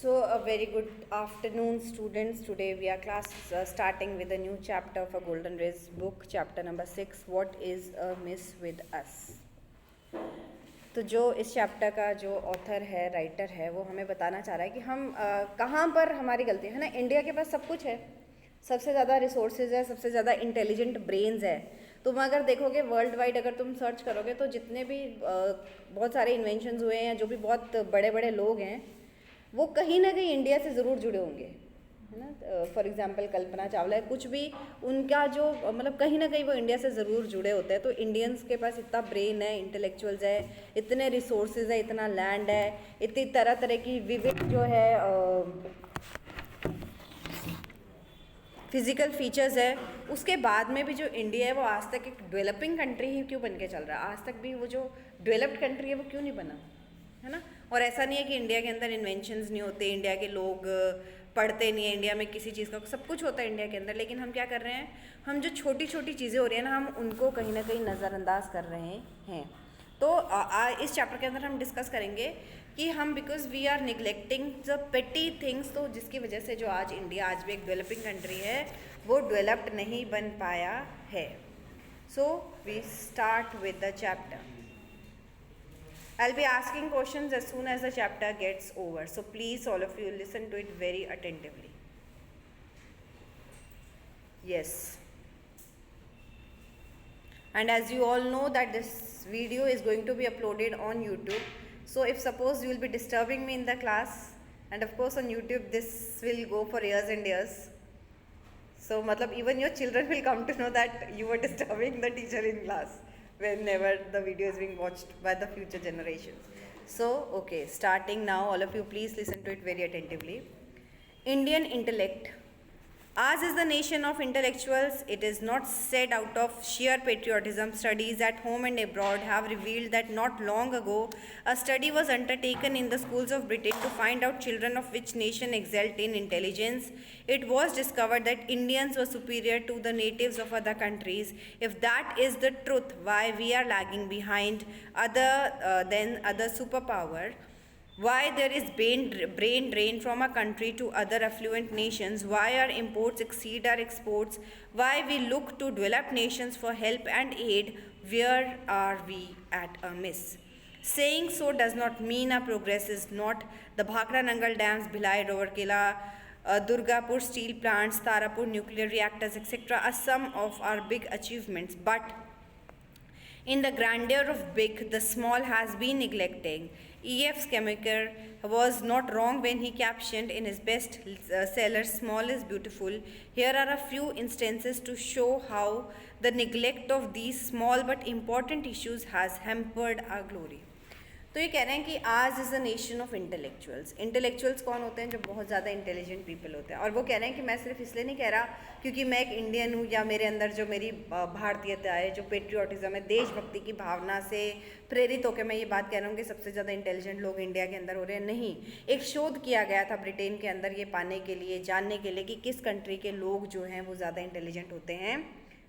So, a very good afternoon, students. Today we are starting with a new chapter of a Golden Race book, chapter number 6. What is amiss with us? तो जो इस chapter का जो author है, writer है, वो हमें बताना चाह रहा है कि हम कहाँ पर हमारी गलती है ना। इंडिया के पास सब कुछ है, सबसे ज़्यादा रिसोर्सेज है, सबसे ज़्यादा इंटेलिजेंट ब्रेन्स है। तुम अगर देखोगे वर्ल्ड वाइड, अगर तुम सर्च करोगे तो जितने भी बहुत सारे इन्वेंशंस हुए हैं, जो भी बहुत बड़े बड़े लोग हैं, वो कहीं ना कहीं इंडिया से ज़रूर जुड़े होंगे, है ना। फॉर एग्जांपल कल्पना चावला है, कुछ भी उनका जो मतलब कहीं ना कहीं वो इंडिया से ज़रूर जुड़े होते हैं। तो इंडियंस के पास इतना ब्रेन है, इंटेलेक्चुअल्स है, इतने रिसोर्सेज है, इतना लैंड है, इतनी तरह तरह की विविध जो है फिजिकल फीचर्स है। उसके बाद में भी जो इंडिया है वो आज तक एक डेवलपिंग कंट्री ही क्यों बन के चल रहा है? आज तक भी वो जो डेवलप्ड कंट्री है वो क्यों नहीं बना, है ना। और ऐसा नहीं है कि इंडिया के अंदर इन्वेंशंस नहीं होते, इंडिया के लोग पढ़ते नहीं है, इंडिया में किसी चीज़ का सब कुछ होता है इंडिया के अंदर। लेकिन हम क्या कर रहे हैं, हम जो छोटी छोटी चीज़ें हो रही हैं ना, हम उनको कहीं ना कहीं नज़रअंदाज कर रहे हैं। तो इस चैप्टर के अंदर हम डिस्कस करेंगे कि हम because we are neglecting the petty things, तो जिसकी वजह से जो आज इंडिया आज भी एक डेवलपिंग कंट्री है वो डेवलप्ड नहीं बन पाया है। So we start with the chapter. I'll be asking questions as soon as the chapter gets over. So please all of you listen to it very attentively. Yes. And as you all know that this video is going to be uploaded on YouTube. So if suppose you will be disturbing me in the class, and of course on YouTube this will go for years and years. So matlab even your children will come to know that you were disturbing the teacher in class whenever the video is being watched by the future generations. So, okay, starting now, all of you please listen to it very attentively. Indian intellect. Ours is the nation of intellectuals. It is not said out of sheer patriotism. Studies at home and abroad have revealed that not long ago, a study was undertaken in the schools of Britain to find out children of which nation excelled in intelligence. It was discovered that Indians were superior to the natives of other countries. If that is the truth, why we are lagging behind than other superpower? Why there is brain drain from a country to other affluent nations? Why our imports exceed our exports? Why we look to developed nations for help and aid? Where are we at a miss? Saying so does not mean our progress is not. The Bhakra Nangal dams, Bhilai Rourkela, Durgapur steel plants, Tarapur nuclear reactors, etc. are some of our big achievements. But in the grandeur of big, the small has been neglecting. E.F. Schumacher was not wrong when he captioned in his best seller, "Small is beautiful." Here are a few instances to show how the neglect of these small but important issues has hampered our glory. तो ये कह रहे हैं कि आज is a nation of intellectuals. Intellectuals कौन होते हैं? जो बहुत ज़्यादा इंटेलिजेंट पीपल होते हैं. और वो कह रहे हैं कि मैं सिर्फ इसलिए नहीं कह रहा क्योंकि मैं एक इंडियन हूँ या मेरे अंदर जो मेरी भारतीयता है, जो पेट्रियाटिज़म है, देशभक्ति की भावना से प्रेरित होकर मैं ये बात कह रहा हूँ कि सबसे ज़्यादा इंटेलिजेंट लोग इंडिया के अंदर हो रहे हैं. नहीं, एक शोध किया गया था ब्रिटेन के अंदर ये पाने के लिए, जानने के लिए कि किस कंट्री के लोग जो हैं वो ज़्यादा इंटेलिजेंट होते हैं.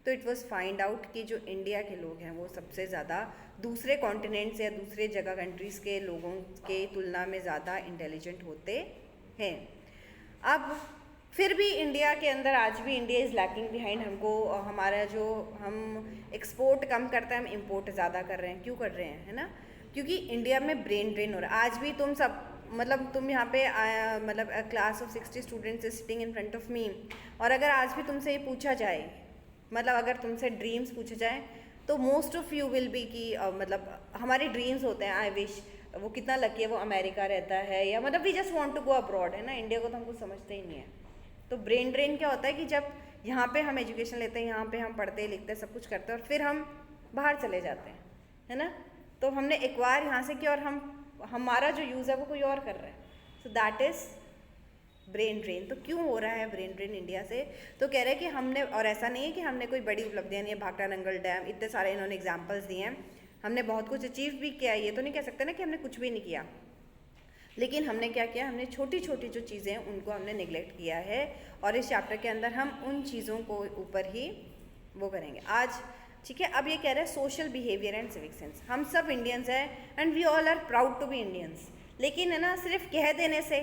तो इट वॉज फाइंड आउट कि जो इंडिया के लोग हैं वो सबसे ज़्यादा दूसरे कॉन्टिनेंट्स या दूसरे जगह कंट्रीज़ के लोगों के तुलना में ज़्यादा इंटेलिजेंट होते हैं. अब फिर भी इंडिया के अंदर आज भी इंडिया इज़ लैकिंग बिहाइंड. हमको हमारा जो हम एक्सपोर्ट कम करते हैं, हम इम्पोर्ट ज़्यादा कर रहे हैं. क्यों कर रहे हैं, है ना? क्योंकि इंडिया में ब्रेन ड्रेन हो रहा है. आज भी तुम सब मतलब तुम यहाँ पे मतलब class of 60 students is sitting in front of me, और अगर आज भी तुमसे ये पूछा जाए, मतलब अगर तुमसे ड्रीम्स पूछे जाएँ तो most of you will be कि मतलब हमारे ड्रीम्स होते हैं, आई विश वो कितना लकी है वो अमेरिका रहता है, या मतलब we just want to go abroad, है ना. इंडिया को तो हम कुछ समझते ही नहीं है. तो ब्रेन ड्रेन क्या होता है कि जब यहाँ पे हम एजुकेशन लेते हैं, यहाँ पे हम पढ़ते लिखते हैं, सब कुछ करते हैं, और फिर हम बाहर चले जाते हैं, है ना. तो हमने एक बार यहाँ से किया और हमारा जो यूज़ है वो कोई और कर रहा है. So that is brain drain. तो क्यों हो रहा है ब्रेन ड्रेन इंडिया से? तो कह रहे हैं कि हमने, और ऐसा नहीं है कि हमने कोई बड़ी उपलब्धियाँ नहीं है, भाखड़ा नंगल डैम, इतने सारे इन्होंने एग्जाम्पल्स दिए हैं, हमने बहुत कुछ अचीव भी किया. ये तो नहीं कह सकते ना कि हमने कुछ भी नहीं किया. लेकिन हमने क्या किया, हमने छोटी छोटी जो चीज़ें हैं उनको हमने निगलेक्ट किया है. और इस चैप्टर के अंदर हम उन चीज़ों को ऊपर ही वो करेंगे आज. ठीक है. अब ये कह रहे हैं social behaviour and civic sense. हम सब इंडियंस हैं and we all are proud to be Indians. लेकिन है ना, सिर्फ कह देने से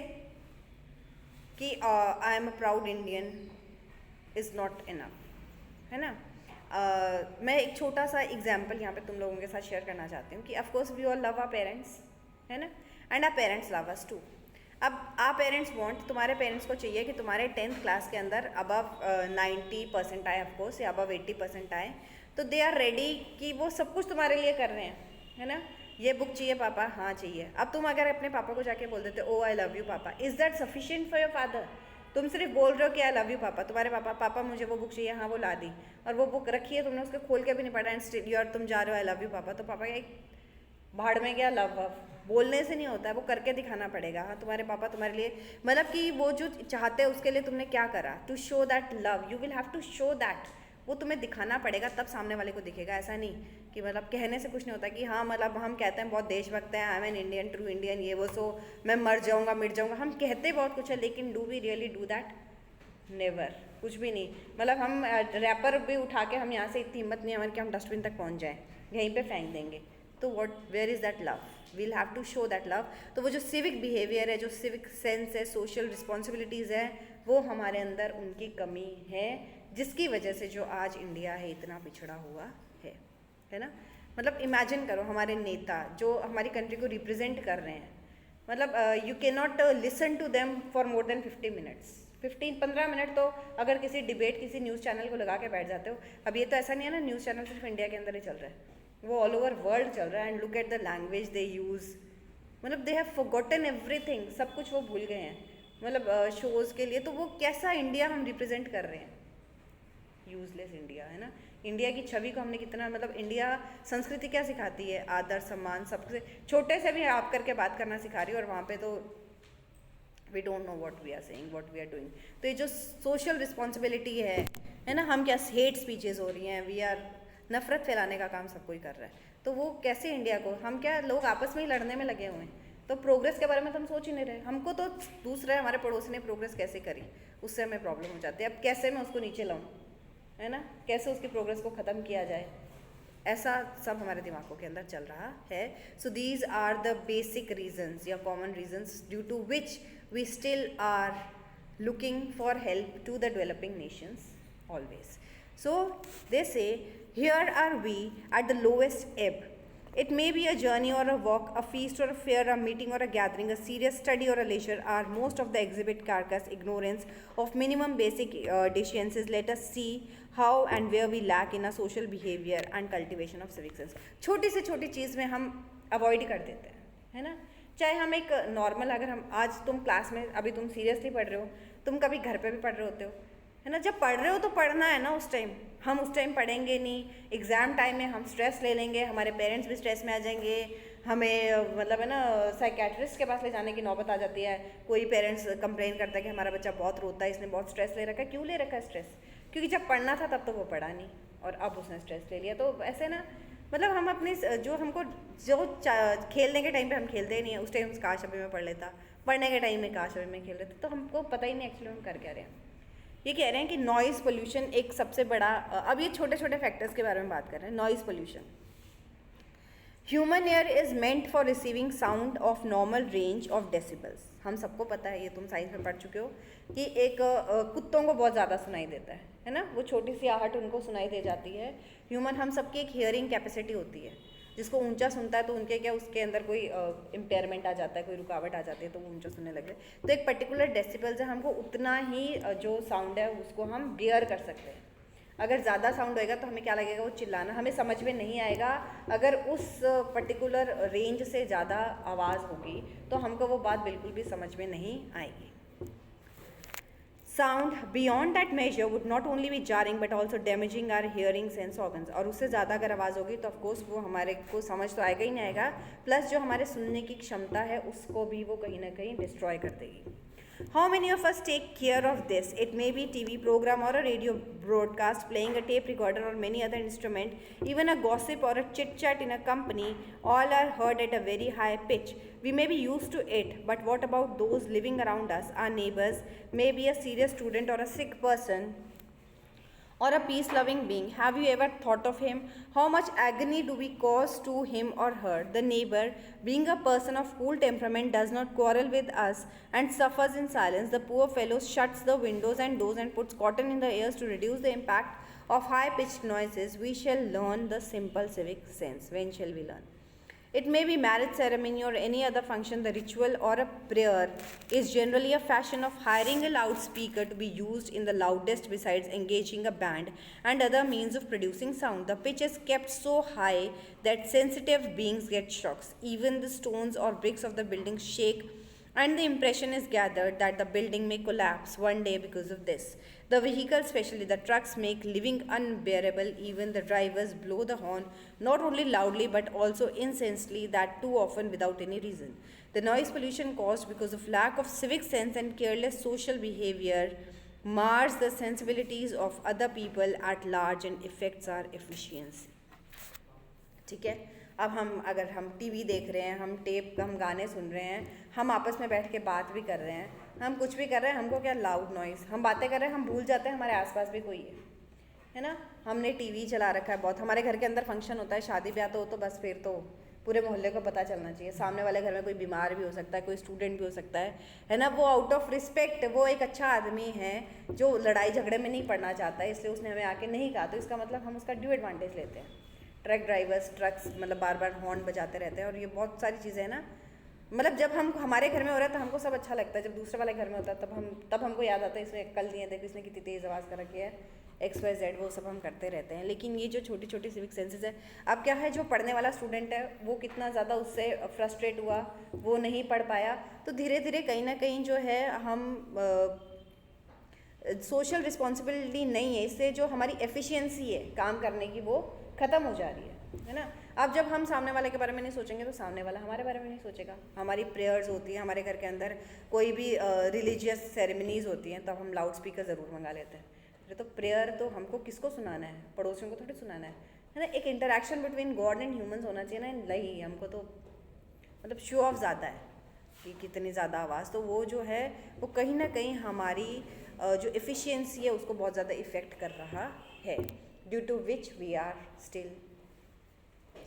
कि I am a proud Indian is not enough, है ना। मैं एक छोटा सा एग्जाम्पल यहाँ पे तुम लोगों के साथ शेयर करना चाहती हूँ कि of course we all love our parents, है ना, and our parents love us too. अब आवर पेरेंट्स वांट, तुम्हारे पेरेंट्स को चाहिए कि तुम्हारे 10th क्लास के अंदर अबव 90% आए ऑफकोर्स, या अबव 80% आए, तो दे आर रेडी कि वो सब कुछ तुम्हारे लिए कर रहे हैं, है ना। ये बुक चाहिए पापा, हाँ चाहिए। अब तुम अगर अपने पापा को जाके बोल देते ओ आई लव यू पापा, is that sufficient for your father? तुम सिर्फ बोल रहे हो कि आई लव यू पापा, तुम्हारे पापा पापा मुझे वो बुक चाहिए, हाँ वो ला दी, और वो बुक रखी है, तुमने उसको खोल के भी नहीं पढ़ा, एंड स्टिल यू आर, तुम जा रहे हो आई लव यू पापा, तो पापा का एक भाड़ में गया लव वव। बोलने से नहीं होता है, वो करके दिखाना पड़ेगा। हाँ तुम्हारे पापा तुम्हारे लिए, मतलब कि वो जो चाहते हैं उसके लिए तुमने क्या करा, to show that love, you will have to show that, वो तुम्हें दिखाना पड़ेगा, तब सामने वाले को दिखेगा। ऐसा नहीं कि मतलब कहने से कुछ नहीं होता कि हाँ मतलब हम कहते हैं बहुत देशभक्त हैं, I am an Indian, true Indian, ये वो, सो मैं मर जाऊँगा मिट जाऊँगा, हम कहते बहुत कुछ है, लेकिन do we really do that? Never, कुछ भी नहीं। मतलब हम रैपर भी उठा के, हम यहाँ से इतनी हिम्मत नहीं है हमारी कि हम डस्टबिन तक पहुँच जाएँ, यहीं पे फेंक देंगे। तो what, where is that love? We'll have to show that love. तो वो जो सिविक बिहेवियर है, जो सिविक सेंस है, सोशल रिस्पॉन्सिबिलिटीज़ है, वो हमारे अंदर उनकी कमी है, जिसकी वजह से जो आज इंडिया है इतना पिछड़ा हुआ है ना। मतलब इमेजिन करो हमारे नेता जो हमारी कंट्री को रिप्रेजेंट कर रहे हैं, मतलब you can not listen to them for more than 50 minutes, 15 minute तो अगर किसी डिबेट, किसी न्यूज़ चैनल को लगा के बैठ जाते हो। अब ये तो ऐसा नहीं है ना न्यूज़ चैनल सिर्फ इंडिया के अंदर ही चल रहा है, वो ऑल ओवर वर्ल्ड चल रहा है। And look at the language they use, मतलब दे हैव फॉरगॉटन एवरीथिंग, सब कुछ वो भूल गए हैं, मतलब शोज़ के लिए। तो वो कैसा इंडिया हम रिप्रेजेंट कर रहे हैं? यूजलेस इंडिया, है ना। इंडिया की छवि को हमने कितना, मतलब इंडिया संस्कृति क्या सिखाती है? आदर सम्मान, सबसे छोटे से भी आप करके बात करना सिखा रही है, और वहाँ पे तो we don't know what we are saying, what we are doing. तो ये जो सोशल रिस्पॉन्सिबिलिटी है ना, हम क्या हेट स्पीचेस हो रही हैं, वी आर नफरत फैलाने का काम सब कोई कर रहा है। तो वो कैसे इंडिया को, हम क्या लोग आपस में ही लड़ने में लगे हुए हैं, तो प्रोग्रेस के बारे में तो हम सोच ही नहीं रहे। हमको तो दूसरा हमारे पड़ोसी ने प्रोग्रेस कैसे करी, उससे हमें प्रॉब्लम हो जाती है। अब कैसे मैं उसको नीचे लाऊं, है ना, कैसे उसकी प्रोग्रेस को ख़त्म किया जाए, ऐसा सब हमारे दिमागों के अंदर चल रहा है। So these are the basic reasons या common reasons due to which we still are looking for help to the developing nations always. So they say, here are we at the lowest ebb. It may be a journey or a walk, a feast or a fair, a meeting or a gathering, a serious study or a leisure, are most of the exhibit carcass ignorance of minimum basic decencies. Let us see how and where we lack in our social behavior and cultivation of civic sense. छोटी से छोटी चीज़ में हम avoid कर देते हैं, है ना। चाहे हम एक नॉर्मल, अगर हम आज तुम क्लास में, अभी तुम सीरियसली पढ़ रहे हो, तुम कभी घर पे भी पढ़ रहे होते हो, है ना। जब पढ़ रहे हो तो पढ़ना है ना उस टाइम, हम उस टाइम पढ़ेंगे नहीं। एग्ज़ाम टाइम में हम स्ट्रेस ले लेंगे, हमारे पेरेंट्स भी स्ट्रेस में आ जाएंगे, हमें मतलब है ना साइकेट्रिस्ट के पास ले जाने की नौबत आ जाती है। कोई पेरेंट्स कंप्लेन करता है कि हमारा बच्चा बहुत रोता है, इसने बहुत स्ट्रेस ले रखा है। क्यों ले रखा है स्ट्रेस? क्योंकि जब पढ़ना था तब तो वो पढ़ा नहीं, और अब उसने स्ट्रेस ले लिया। तो ऐसे ना, मतलब हम अपने जो हमको जो खेलने के टाइम पे हम खेलते ही नहीं है, उस टाइम काश अभी मैं पढ़ लेता, पढ़ने के टाइम में काश अभी मैं खेल लेता, तो हमको पता ही नहीं एक्चुअली हम कर क्या रहे हैं। ये कह रहे हैं कि नॉइज़ पोल्यूशन एक सबसे बड़ा, अब ये छोटे छोटे फैक्टर्स के बारे में बात कर रहे हैं। Noise pollution, human air is meant for receiving sound of normal range of decibels. हम सबको पता है, ये तुम साइंस में पढ़ चुके हो कि एक कुत्तों को बहुत ज़्यादा सुनाई देता है ना, वो छोटी सी आहट उनको सुनाई दे जाती है। ह्यूमन, हम सबकी एक हियरिंग कैपेसिटी होती है, जिसको ऊंचा सुनता है तो उनके क्या, उसके अंदर कोई इम्पेयरमेंट आ जाता है, कोई रुकावट आ जाती है, तो वो ऊंचा सुनने लगे। तो एक पर्टिकुलर डेसिबल्स है, हमको उतना ही जो साउंड है उसको हम बियर कर सकते हैं। अगर ज़्यादा साउंड होएगा तो हमें क्या लगेगा, वो चिल्लाना हमें समझ में नहीं आएगा। अगर उस पर्टिकुलर रेंज से ज़्यादा आवाज़ होगी तो हमको वो बात बिल्कुल भी समझ में नहीं आएगी। Sound beyond that measure would not only be jarring but also damaging our hearing sense organs. और उससे ज़्यादा अगर आवाज़ होगी तो ऑफकोर्स वो हमारे को समझ तो आएगा ही नहीं आएगा, प्लस जो हमारे सुनने की क्षमता है उसको भी वो कहीं ना कहीं डिस्ट्रॉय कर देगी। How many of us take care of this? It may be TV program or a radio broadcast, playing a tape recorder or many other instrument, even a gossip or a chit chat in a company, all are heard at a very high pitch. We may be used to it, but what about those living around us? Our neighbors, maybe a serious student or a sick person, or a peace loving being? Have you ever thought of him? How much agony do we cause to him or her? The neighbor, being a person of cool temperament, does not quarrel with us and suffers in silence. The poor fellow shuts the windows and doors and puts cotton in the ears to reduce the impact of high pitched noises. We shall learn the simple civic sense. When shall we learn? It may be marriage ceremony or any other function. The ritual or a prayer is generally a fashion of hiring a loudspeaker to be used in the loudest besides engaging a band and other means of producing sound. The pitch is kept so high that sensitive beings get shocks. Even the stones or bricks of the building shake, and the impression is gathered that the building may collapse one day because of this. The vehicles, especially the trucks, make living unbearable. Even the drivers blow the horn, not only loudly but also incessantly, that too often without any reason. The noise pollution caused because of lack of civic sense and careless social behavior mars the sensibilities of other people at large and affects our efficiency. ठीक है, अब हम अगर हम TV देख रहे हैं, हम गाने सुन रहे हैं, हम आपस में बैठ के बात भी कर रहे हैं, हम कुछ भी कर रहे हैं, हमको क्या लाउड नॉइज़, हम बातें कर रहे हैं, हम भूल जाते हैं हमारे आसपास भी कोई है ना. हमने टीवी चला रखा है बहुत. हमारे घर के अंदर फंक्शन होता है, शादी ब्याह तो बस फिर तो पूरे मोहल्ले को पता चलना चाहिए. सामने वाले घर में कोई बीमार भी हो सकता है, कोई स्टूडेंट भी हो सकता है ना. वो आउट ऑफ रिस्पेक्ट, वो एक अच्छा आदमी है जो लड़ाई झगड़े में नहीं पड़ना चाहता है, इसलिए उसने हमें आके नहीं कहा, तो इसका मतलब हम उसका ड्यू एडवांटेज लेते हैं. ट्रक ड्राइवर्स ट्रक्स मतलब बार बार हॉर्न बजाते रहते हैं, और ये बहुत सारी चीज़ें हैं ना. मतलब जब हम हमारे घर में हो रहा है तो हमको सब अच्छा लगता है, जब दूसरे वाले घर में होता है तब हमको याद आता है इसमें अक्ल नहीं है, देखो इसने कितनी तेज़ आवाज़ कर रखी है, XYZ, वो सब हम करते रहते हैं. लेकिन ये जो छोटी छोटी सिविक सेंसेस है, अब क्या है, जो पढ़ने वाला स्टूडेंट है वो कितना ज़्यादा उससे फ्रस्ट्रेट हुआ, वो नहीं पढ़ पाया, तो धीरे धीरे कहीं ना कहीं जो है हम सोशल रिस्पॉन्सिबिलिटी नहीं है, इससे जो हमारी एफिशिएंसी है काम करने की वो ख़त्म हो जा रही है ना. अब जब हम सामने वाले के बारे में नहीं सोचेंगे तो सामने वाला हमारे बारे में नहीं सोचेगा. हमारी प्रेयर्स होती हैं, हमारे घर के अंदर कोई भी रिलीजियस सेरेमनीज़ होती हैं, तब हम लाउड स्पीकर ज़रूर मंगा लेते हैं. अरे तो प्रेयर तो हमको किसको सुनाना है, पड़ोसियों को थोड़ी सुनाना है ना. एक interaction between God and humans होना चाहिए ना. नहीं, हमको तो मतलब शो ऑफ ज़्यादा है कि कितनी ज़्यादा आवाज़, तो वो जो है वो कहीं ना कहीं हमारी जो एफिशिएंसी है उसको बहुत ज़्यादा इफ़ेक्ट कर रहा है, due to which we are still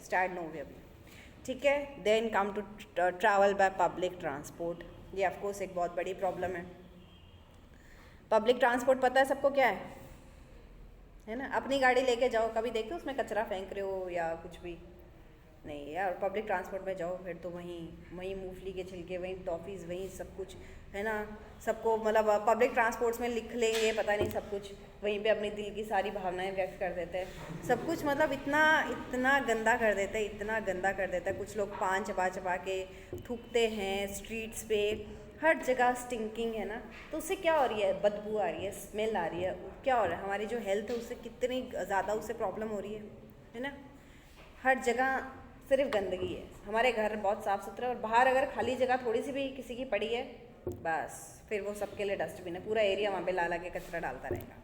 start no way. ठीक है. Then come to travel by public transport. ये ऑफकोर्स एक बहुत बड़ी प्रॉब्लम है. पब्लिक ट्रांसपोर्ट पता है सबको क्या है ना. अपनी गाड़ी लेके जाओ, कभी देखो उसमें कचरा फेंक रहे हो या कुछ भी नहीं यार. पब्लिक ट्रांसपोर्ट में जाओ फिर तो वहीं मूंगफली के छिलके, वहीं टॉफ़ीज़, वहीं सब कुछ है ना. सबको मतलब पब्लिक ट्रांसपोर्ट्स में लिख लेंगे पता नहीं सब कुछ, वहीं पे अपनी दिल की सारी भावनाएं व्यक्त कर देते हैं. सब कुछ मतलब इतना गंदा कर देते हैं, इतना गंदा कर देता है. कुछ लोग पान चबा चबा के थूकते हैं स्ट्रीट्स पे, हर जगह स्टिंकिंग है ना. तो उससे क्या हो रही है, बदबू आ रही है, स्मेल आ रही है. क्या हो रहा है, हमारी जो हेल्थ है उससे कितनी ज़्यादा उससे प्रॉब्लम हो रही है ना. हर जगह सिर्फ गंदगी है. हमारे घर बहुत साफ़ सुथरा, और बाहर अगर खाली जगह थोड़ी सी भी किसी की पड़ी है, बस फिर वो सबके लिए डस्टबिन है. पूरा एरिया वहाँ पे ला के कचरा डालता रहेगा.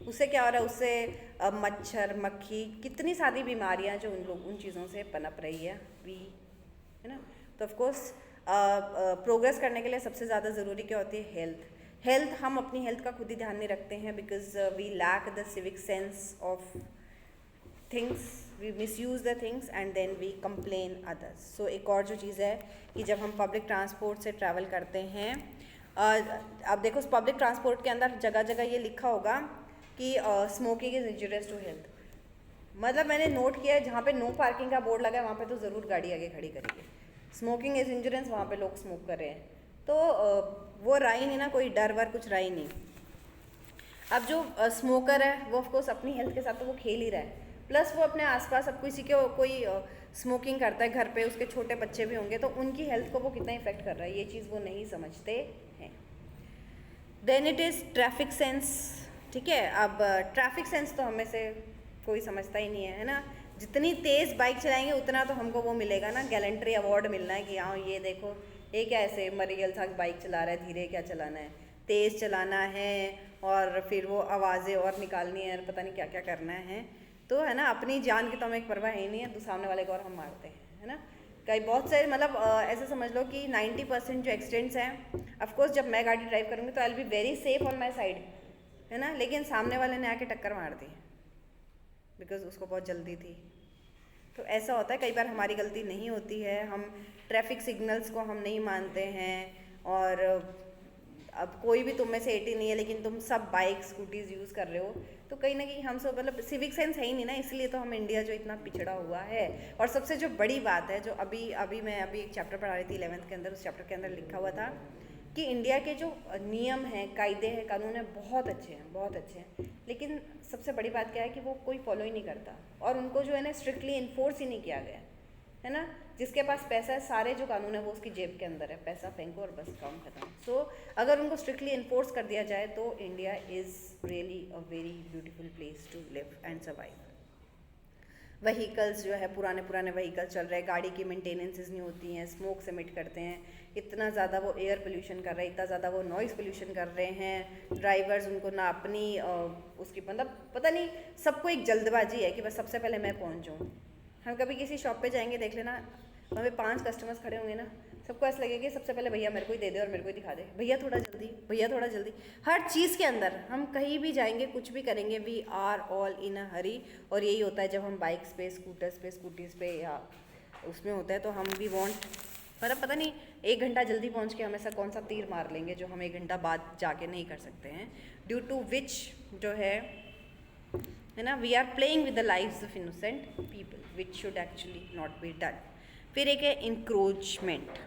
उससे क्या हो रहा है, उससे मच्छर मक्खी कितनी सारी बीमारियाँ जो उन चीज़ों से पनप रही है है ना. तो ऑफकोर्स प्रोग्रेस करने के लिए सबसे ज़्यादा ज़रूरी क्या होती है, हेल्थ. हम अपनी हेल्थ का खुद ही ध्यान नहीं रखते हैं, because we lack the civic sense of things. We misuse the things and then we complain others. So एक और जो चीज़ है कि जब हम पब्लिक ट्रांसपोर्ट से ट्रैवल करते हैं, अब देखो पब्लिक ट्रांसपोर्ट के अंदर जगह जगह ये लिखा होगा कि smoking is injurious to health. मतलब मैंने नोट किया है जहाँ पे नो पार्किंग का बोर्ड लगा है वहाँ पे तो ज़रूर गाड़ी आगे खड़ी करेंगे. स्मोकिंग इज़ इंजूरियस, वहाँ पे लोग स्मोक कर रहे हैं, तो वो रहा ही नहीं ना, कोई डर वर कुछ रहा ही नहीं. अब जो स्मोकर है वो ऑफकोर्स अपनी हेल्थ के साथ तो वो खेल ही रहा है, प्लस वो अपने आसपास अब किसी के कोई स्मोकिंग करता है घर पे, उसके छोटे बच्चे भी होंगे, तो उनकी हेल्थ को वो कितना इफेक्ट कर रहा है, ये चीज़ वो नहीं समझते हैं. Then it is traffic sense. ठीक है. अब ट्रैफिक सेंस तो हमें से कोई समझता ही नहीं है ना. जितनी तेज़ बाइक चलाएंगे उतना तो हमको वो मिलेगा ना, गैलेंट्री अवार्ड मिलना है कि हाँ ये देखो ये क्या ऐसे मरियल सा बाइक चला रहा है, धीरे क्या चलाना है, तेज़ चलाना है, और फिर वो आवाज़ें और निकालनी है, पता नहीं क्या क्या करना है. तो है ना, अपनी जान की तो हमें एक परवाह ही नहीं है, तो सामने वाले को और हम मारते हैं है ना. कई बहुत सारे मतलब ऐसे समझ लो कि 90% जो एक्सीडेंट्स हैं, ऑफकोर्स जब मैं गाड़ी ड्राइव करूँगी तो I will be very safe on my side है ना, लेकिन सामने वाले ने आके टक्कर मार दी बिकॉज उसको बहुत जल्दी थी। तो ऐसा होता है, कई बार हमारी गलती नहीं होती है, हम ट्रैफिक सिग्नल्स को हम नहीं मानते हैं, और अब कोई भी तुम में से 80 नहीं है लेकिन तुम सब बाइक स्कूटीज़ यूज़ कर रहे हो, तो कहीं ना कहीं हम सब मतलब सिविक सेंस है ही नहीं ना, इसलिए तो हम इंडिया जो इतना पिछड़ा हुआ है। और सबसे जो बड़ी बात है, जो अभी मैं एक चैप्टर पढ़ा रही थी 11th के अंदर, उस चैप्टर के अंदर लिखा हुआ था कि इंडिया के जो नियम हैं, कायदे हैं, कानून हैं, बहुत अच्छे हैं, बहुत अच्छे हैं, लेकिन सबसे बड़ी बात क्या है कि वो कोई फॉलो ही नहीं करता, और उनको जो है ना स्ट्रिक्टली इन्फोर्स ही नहीं किया गया है ना। जिसके पास पैसा है, सारे जो कानून है वो उसकी जेब के अंदर है, पैसा फेंको और बस काम खत्म। सो अगर उनको स्ट्रिक्टली इन्फोर्स कर दिया जाए तो India is really a very beautiful place to live and survive. Vehicles जो है, पुराने व्हीकल्स चल रहे हैं, गाड़ी की मेंटेनेंसेस नहीं होती हैं, स्मोक एमिट करते हैं, इतना ज़्यादा वो एयर पोल्यूशन कर रहे हैं, इतना ज़्यादा वो नॉइज़ पोल्यूशन कर रहे हैं। ड्राइवर्स, उनको ना अपनी उसकी मतलब पता नहीं, सबको एक जल्दबाजी है कि बस सबसे पहले मैं पहुंच जाऊँ। हम कभी किसी शॉप पे जाएंगे, देख लेना वहाँ पे 5 कस्टमर्स खड़े होंगे ना, सबको ऐसा लगेगा कि सबसे पहले भैया मेरे को ही दे दे और मेरे को ही दिखा दे, भैया थोड़ा जल्दी, भैया थोड़ा जल्दी। हर चीज़ के अंदर हम कहीं भी जाएंगे, कुछ भी करेंगे, वी आर ऑल इन अ हरी। और यही होता है जब हम बाइक्स पे, स्कूटर्स पे, स्कूटीज़ पे या उसमें होता है, तो हम भी वॉन्ट, मतलब पता नहीं 1 घंटा जल्दी पहुँच के हम ऐसा कौन सा तीर मार लेंगे जो हम 1 घंटा बाद जाके नहीं कर सकते हैं, ड्यू टू विच जो है ना, we are playing with the lives of innocent people which should actually not be done. फिर एक है इंक्रोचमेंट,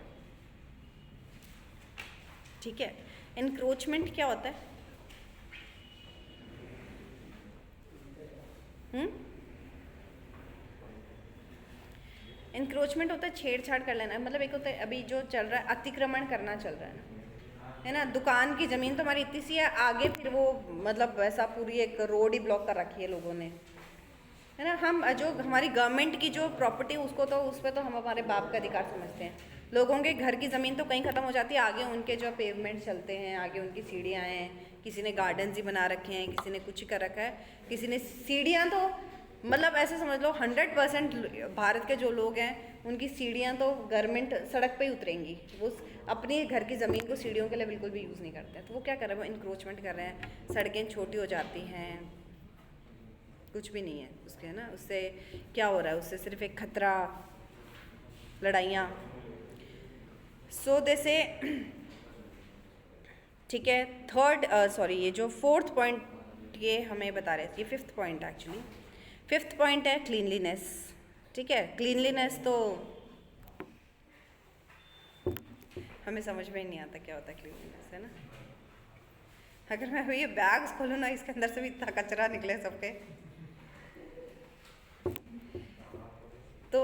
ठीक है। इंक्रोचमेंट क्या होता है? इंक्रोचमेंट होता है छेड़छाड़ कर लेना, मतलब एक होता है अभी जो चल रहा है अतिक्रमण करना चल रहा है ना। दुकान की ज़मीन तो हमारी इतनी सी है, आगे फिर वो मतलब वैसा पूरी एक रोड ही ब्लॉक कर रखी है लोगों ने, है ना। हम जो हमारी गवर्नमेंट की जो प्रॉपर्टी, उसको तो उस पर तो हम हमारे बाप का अधिकार समझते हैं। लोगों के घर की ज़मीन तो कहीं ख़त्म हो जाती है, आगे उनके जो पेवमेंट चलते हैं, आगे उनकी सीढ़ियाँ हैं, किसी ने गार्डन्स ही बना रखे हैं, किसी ने कुछ कर रखा है, किसी ने सीढ़ियाँ तो मतलब ऐसे समझ लो 100% भारत के जो लोग हैं उनकी सीढ़ियाँ तो गवर्नमेंट सड़क पे ही उतरेंगी, वो अपनी घर की ज़मीन को सीढ़ियों के लिए बिल्कुल भी यूज़ नहीं करते हैं। तो वो क्या कर रहे हैं, वो इंक्रोचमेंट कर रहे हैं, सड़कें छोटी हो जाती हैं, कुछ भी नहीं है उसके, है ना। उससे क्या हो रहा है, उससे सिर्फ एक खतरा, लड़ाइयाँ। सो जैसे ठीक है, ये जो 4th पॉइंट ये हमें बता रहे थे, ये 5th point actually 5th point है क्लीनलीनेस, ठीक है। क्लीनलीनेस तो हमें समझ में ही नहीं आता क्या होता है क्लीनलीनेस, है ना। अगर मैं ये बैग्स खोलूँ ना, इसके अंदर से भी इतना कचरा निकले सबके, तो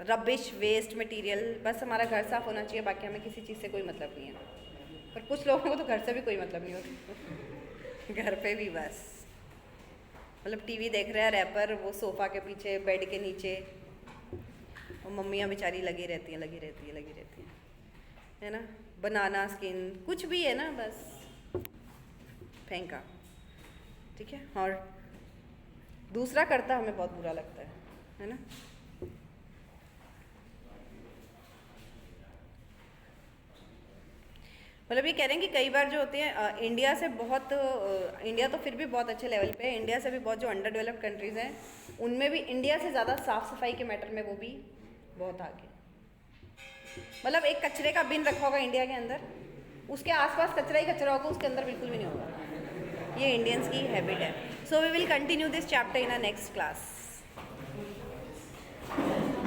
रबिश, वेस्ट मटेरियल, बस हमारा घर साफ होना चाहिए, बाकी हमें किसी चीज़ से कोई मतलब नहीं है। पर कुछ लोगों को तो घर से भी कोई मतलब नहीं होता घर पे भी बस मतलब टीवी देख रहे हैं रैपर, वो सोफ़ा के पीछे, बेड के नीचे, और मम्मियाँ बेचारी लगी रहती हैं, है ना। बनाना स्किन, कुछ भी है ना, बस फेंका, ठीक है। और दूसरा करता हमें बहुत बुरा लगता है ना। मतलब ये कह रहे हैं कि कई बार जो होते हैं इंडिया से बहुत इंडिया तो फिर भी बहुत अच्छे लेवल पे है, इंडिया से भी बहुत जो अंडर डेवलप्ड कंट्रीज़ हैं उनमें भी इंडिया से ज़्यादा साफ़ सफाई के मैटर में वो भी बहुत आगे। मतलब एक कचरे का बिन रखा होगा इंडिया के अंदर, उसके आसपास कचरा ही कचरा होगा, उसके अंदर बिल्कुल भी नहीं होगा। ये इंडियंस की हैबिट है। So we will continue this chapter in a next class.